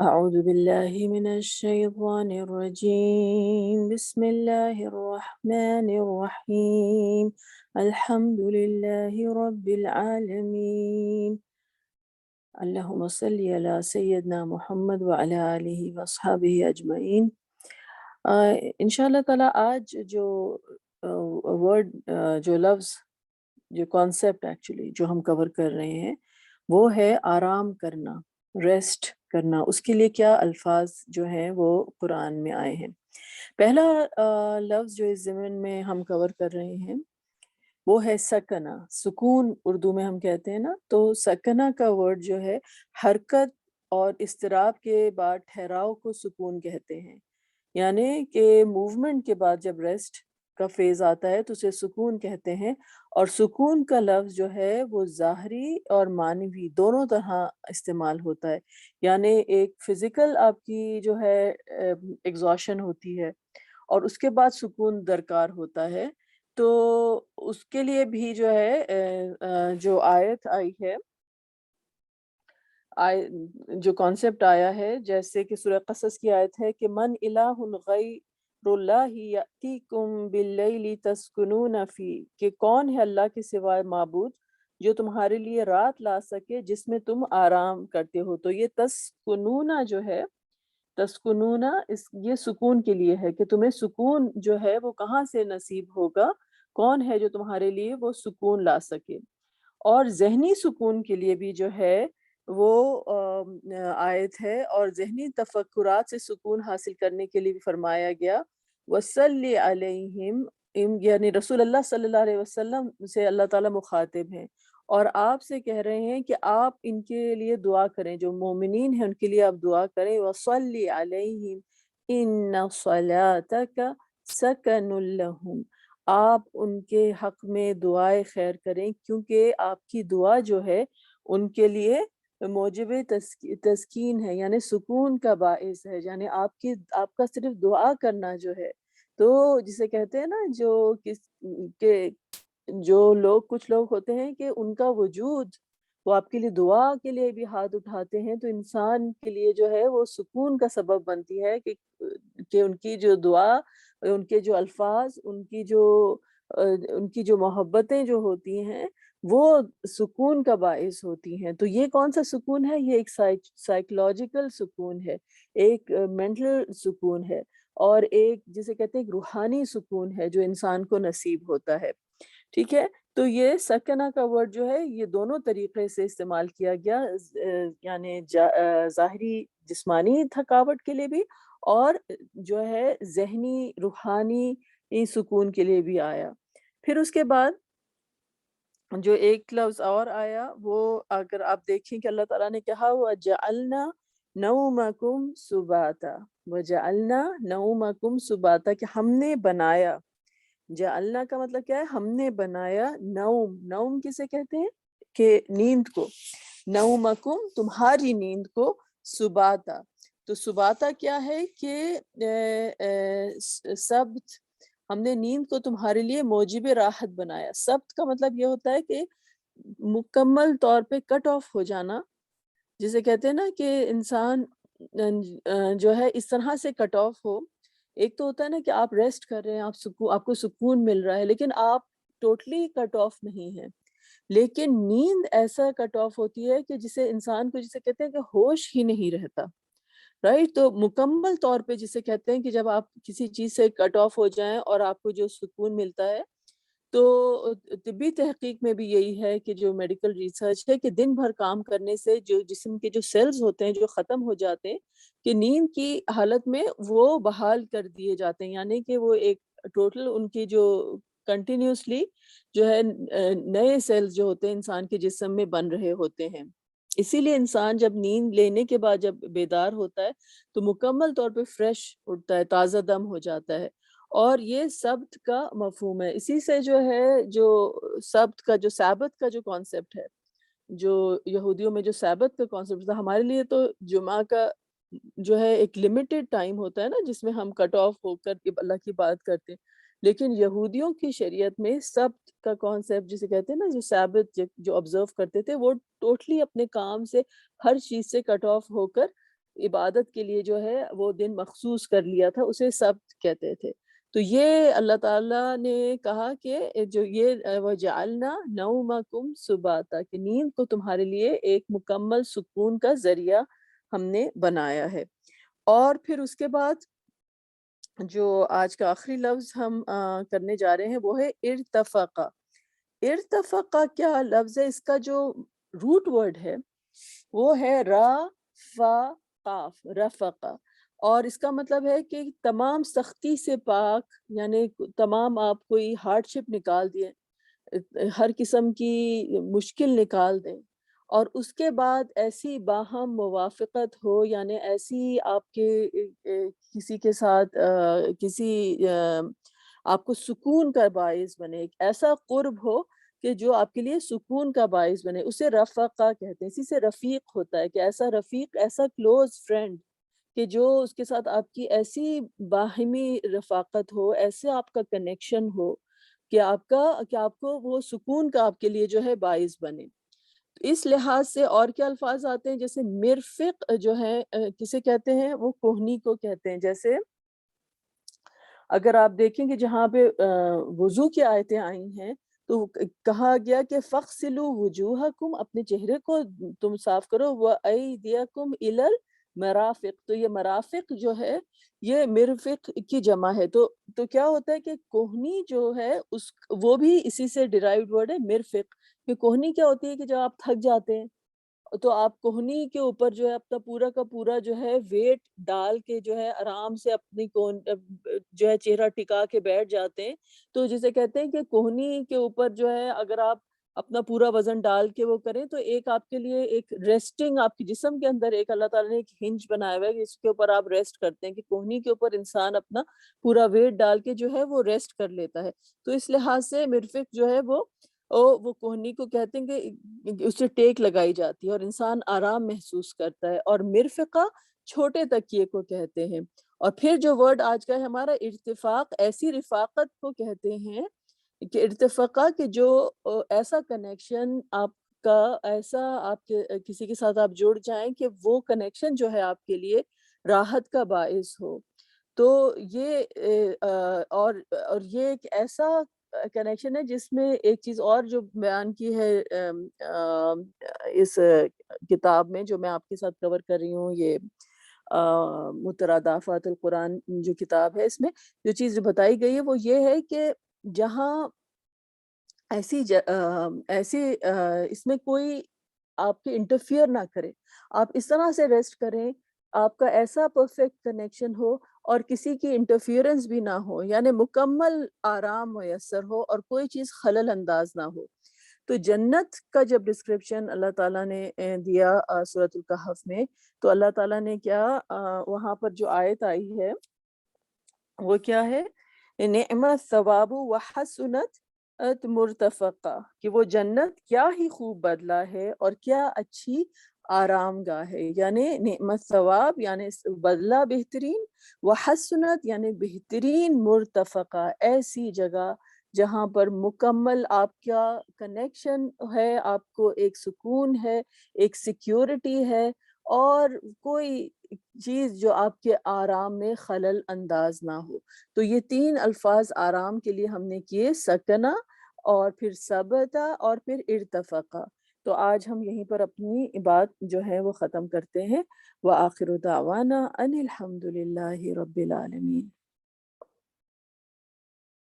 أعوذ بالله من الشيطان الرجيم بسم الله الرحمن الرحيم الحمد لله رب العالمين اللهم صل على سيدنا محمد وعلى آله وأصحابه أجمعين انشاءاللہ تعالیٰ آج جو ورڈ جو لفظ جو کانسیپٹ ایکچولی جو ہم کور کر رہے ہیں وہ ہے آرام کرنا، ریسٹ کرنا۔ اس کے لیے کیا الفاظ جو ہیں وہ قرآن میں آئے ہیں۔ پہلا لفظ جو اس ضمن میں ہم کور کر رہے ہیں وہ ہے سکنہ، سکون اردو میں ہم کہتے ہیں نا، تو سکنہ کا ورڈ جو ہے حرکت اور اضطراب کے بعد ٹھہراؤ کو سکون کہتے ہیں، یعنی کہ موومنٹ کے بعد جب ریسٹ کا فیز آتا ہے تو اسے سکون کہتے ہیں۔ اور سکون کا لفظ جو ہے وہ ظاہری اور معنوی دونوں طرح استعمال ہوتا ہے، یعنی ایک فزیکل آپ کی جو ہے ایگزاشن ہوتی ہے اور اس کے بعد سکون درکار ہوتا ہے، تو اس کے لیے بھی جو ہے جو آیت آئی ہے، جو کانسیپٹ آیا ہے، جیسے کہ سورہ قصص کی آیت ہے کہ من الہ غیر اللہ یأتیکم باللیل تسکنون فی، کہ کون ہے اللہ کے سوائے معبود جو تمہارے لیے رات لا سکے جس میں تم آرام کرتے ہو۔ تو یہ تسکنون جو ہے، تسکنون یہ سکون کے لیے ہے کہ تمہیں سکون جو ہے وہ کہاں سے نصیب ہوگا، کون ہے جو تمہارے لیے وہ سکون لا سکے۔ اور ذہنی سکون کے لیے بھی جو ہے وہ آیت ہے، اور ذہنی تفکرات سے سکون حاصل کرنے کے لیے بھی فرمایا گیا وَصَلِّ عَلَيْهِمْ، یعنی رسول اللہ صلی اللہ علیہ وسلم سے اللہ تعالیٰ مخاطب ہیں اور آپ سے کہہ رہے ہیں کہ آپ ان کے لیے دعا کریں، جو مومنین ہیں ان کے لیے آپ دعا کریں۔ وَصَلِّ عَلَيْهِمْ إِنَّ صَلَاتَكَ سَكَنٌ لَهُمْ، آپ ان کے حق میں دعائے خیر کریں کیونکہ آپ کی دعا جو ہے ان کے لیے موجب تسکین ہے، یعنی سکون کا باعث ہے، یعنی آپ کا صرف دعا کرنا جو ہے، تو جسے کہتے ہیں نا جو لوگ کچھ لوگ ہوتے ہیں کہ ان کا وجود وہ آپ کے لیے دعا کے لیے بھی ہاتھ اٹھاتے ہیں، تو انسان کے لیے جو ہے وہ سکون کا سبب بنتی ہے کہ ان کی جو دعا، ان کے جو الفاظ، ان کی جو محبتیں جو ہوتی ہیں وہ سکون کا باعث ہوتی ہیں۔ تو یہ کون سا سکون ہے؟ یہ ایک سائیکولوجیکل سکون ہے، ایک مینٹل سکون ہے، اور ایک جسے کہتے ہیں ایک روحانی سکون ہے جو انسان کو نصیب ہوتا ہے۔ ٹھیک ہے، تو یہ سکنہ کا ورڈ جو ہے یہ دونوں طریقے سے استعمال کیا گیا، یعنی ظاہری جسمانی تھکاوٹ کے لیے بھی، اور جو ہے ذہنی روحانی سکون کے لیے بھی آیا۔ پھر اس کے بعد جو ایک لفظ اور آیا، وہ اگر آپ دیکھیں کہ اللہ تعالیٰ نے کہا وَجَعَلْنَا نَوْمَكُمْ سُبَاتًا، وَجَعَلْنَا نَوْمَكُمْ سُبَاتًا، کہ ہم نے بنایا، جعلنا کا مطلب کیا ہے؟ ہم نے بنایا، نوم، نوم کسے کہتے ہیں؟ کہ نیند کو، نومکم تمہاری نیند کو، سباتا، تو سباتا کیا ہے کہ سبت، ہم نے نیند کو تمہارے لیے موجب راحت بنایا۔ سبت کا مطلب یہ ہوتا ہے کہ مکمل طور پہ کٹ آف ہو جانا، جسے کہتے ہیں نا کہ انسان جو ہے اس طرح سے کٹ آف ہو۔ ایک تو ہوتا ہے نا کہ آپ ریسٹ کر رہے ہیں، آپ کو سکون مل رہا ہے، لیکن آپ ٹوٹلی کٹ آف نہیں ہیں۔ لیکن نیند ایسا کٹ آف ہوتی ہے کہ جسے انسان کو جسے کہتے ہیں کہ ہوش ہی نہیں رہتا، رائٹ؟ تو مکمل طور پہ جسے کہتے ہیں کہ جب آپ کسی چیز سے کٹ آف ہو جائیں اور آپ کو جو سکون ملتا ہے، تو طبی تحقیق میں بھی یہی ہے کہ جو میڈیکل ریسرچ ہے کہ دن بھر کام کرنے سے جو جسم کے جو سیلز ہوتے ہیں جو ختم ہو جاتے ہیں، کہ نیند کی حالت میں وہ بحال کر دیے جاتے ہیں، یعنی کہ وہ ایک ٹوٹل ان کی جو کنٹینیوسلی جو ہے نئے سیلز جو ہوتے ہیں انسان کے جسم میں بن رہے ہوتے ہیں۔ اسی لیے انسان جب نیند لینے کے بعد جب بیدار ہوتا ہے تو مکمل طور پہ فریش اٹھتا ہے، تازہ دم ہو جاتا ہے، اور یہ سبت کا مفہوم ہے۔ اسی سے جو ہے جو سبت کا جو سابت کا جو کانسیپٹ ہے، جو یہودیوں میں جو سابت کا کانسیپٹ تھا، ہمارے لیے تو جمعہ کا جو ہے ایک لمیٹڈ ٹائم ہوتا ہے نا جس میں ہم کٹ آف ہو کر کے اللہ کی بات کرتے ہیں، لیکن یہودیوں کی شریعت میں سبت کا کانسیپٹ جسے کہتے ہیں نا، جو سابت جو آبزرو کرتے تھے، وہ ٹوٹلی اپنے کام سے، ہر چیز سے کٹ آف ہو کر عبادت کے لیے جو ہے وہ دن مخصوص کر لیا تھا، اسے سبت کہتے تھے۔ تو یہ اللہ تعالیٰ نے کہا کہ جو یہ وَجَعَلْنَا نَوْمَكُمْ سُبَاتًا، کہ نیند کو تمہارے لیے ایک مکمل سکون کا ذریعہ ہم نے بنایا ہے۔ اور پھر اس کے بعد جو آج کا آخری لفظ ہم کرنے جا رہے ہیں وہ ہے ارتفقہ۔ ارتفقہ کیا لفظ ہے؟ اس کا جو روٹ ورڈ ہے وہ ہے را فا قاف، رفقہ، اور اس کا مطلب ہے کہ تمام سختی سے پاک، یعنی تمام آپ کوئی ہارڈ شپ نکال دیں، ہر قسم کی مشکل نکال دیں، اور اس کے بعد ایسی باہم موافقت ہو، یعنی ایسی آپ کے کسی کے ساتھ آپ کو سکون کا باعث بنے، ایک ایسا قرب ہو کہ جو آپ کے لیے سکون کا باعث بنے، اسے رفقہ کہتے ہیں۔ اسی سے رفیق ہوتا ہے کہ ایسا رفیق، ایسا کلوز فرینڈ کہ جو اس کے ساتھ آپ کی ایسی باہمی رفاقت ہو، ایسے آپ کا کنیکشن ہو کہ آپ کو وہ سکون کا آپ کے لیے جو ہے باعث بنے۔ اس لحاظ سے اور کیا الفاظ آتے ہیں؟ جیسے مرفق جو ہے کسے کہتے ہیں؟ وہ کوہنی کو کہتے ہیں۔ جیسے اگر آپ دیکھیں کہ جہاں پہ وضو کی آیتیں آئی ہیں تو کہا گیا کہ فَاغْسِلُوا وُجُوهَكُمْ، اپنے چہرے کو تم صاف کرو، وَأَيْدِيَكُمْ إِلَى الْمَرَافِقِ، تو یہ مرافق جو ہے یہ مرفق کی جمع ہے۔ تو کیا ہوتا ہے کہ کوہنی جو ہے وہ بھی اسی سے ڈیرائیوڈ ورڈ ہے مرفق، کہ کوہنی کیا ہوتی ہے کہ جب آپ تھک جاتے ہیں تو آپ کوہنی کے اوپر جو ہے اپنا پورا کا پورا جو ہے ویٹ ڈال کے جو ہے آرام سے اپنی جو ہے چہرہ ٹکا کے بیٹھ جاتے ہیں، تو جسے کہتے ہیں کہ کوہنی کے اوپر جو ہے اگر آپ اپنا پورا وزن ڈال کے وہ کریں تو ایک آپ کے لیے ایک ریسٹنگ، آپ کے جسم کے اندر ایک اللہ تعالیٰ نے ایک ہنج بنایا ہوا ہے کہ اس کے اوپر آپ ریسٹ کرتے ہیں، کہ کوہنی کے اوپر انسان اپنا پورا ویٹ ڈال کے جو ہے وہ ریسٹ کر لیتا ہے۔ تو اس لحاظ سے مرفق جو ہے وہ کوہنی کو کہتے ہیں کہ اس سے ٹیک لگائی جاتی ہے اور انسان آرام محسوس کرتا ہے، اور مرفقہ چھوٹے تکیے کو کہتے ہیں۔ اور پھر جو ورڈ آج کا ہے ہمارا ارتفاق، ایسی رفاقت کو کہتے ہیں کہ ارتفاقہ کہ جو ایسا کنیکشن آپ کا، ایسا آپ کے کسی کے ساتھ آپ جڑ جائیں کہ وہ کنیکشن جو ہے آپ کے لیے راحت کا باعث ہو۔ تو یہ اور یہ ایک ایسا کنیکشن ہے جس میں ایک چیز اور جو بیان کی ہے اس کتاب میں، جو میں آپ کے ساتھ کور کر رہی ہوں، یہ مترادفات القرآن جو کتاب ہے، اس میں جو چیز بتائی گئی ہے وہ یہ ہے کہ جہاں اس میں کوئی آپ کے انٹرفیئر نہ کرے، آپ اس طرح سے ریسٹ کریں، آپ کا ایسا پرفیکٹ کنیکشن ہو اور کسی کی انٹرفیئرنس بھی نہ ہو، یعنی مکمل آرام میسر ہو اور کوئی چیز خلل انداز نہ ہو۔ تو جنت کا جب ڈسکرپشن اللہ تعالیٰ نے دیا سورۃ الکہف میں، تو اللہ تعالیٰ نے کیا وہاں پر جو آیت آئی ہے وہ کیا ہے؟ نعم الثواب وحسنت مرتفقہ، کہ وہ جنت کیا ہی خوب بدلہ ہے اور کیا اچھی آرام گاہ ہے، یعنی نعم الثواب یعنی بدلہ بہترین، وحسنت یعنی بہترین مرتفقہ، ایسی جگہ جہاں پر مکمل آپ کا کنیکشن ہے، آپ کو ایک سکون ہے، ایک سیکیورٹی ہے، اور کوئی چیز جو آپ کے آرام میں خلل انداز نہ ہو۔ تو یہ تین الفاظ آرام کے لیے ہم نے کیے، سکنا، اور پھر ثبتا، اور پھر ارتفقا۔ تو آج ہم یہیں پر اپنی بات جو ہے وہ ختم کرتے ہیں۔ وآخر دعوانا ان الحمد للہ رب العالمین۔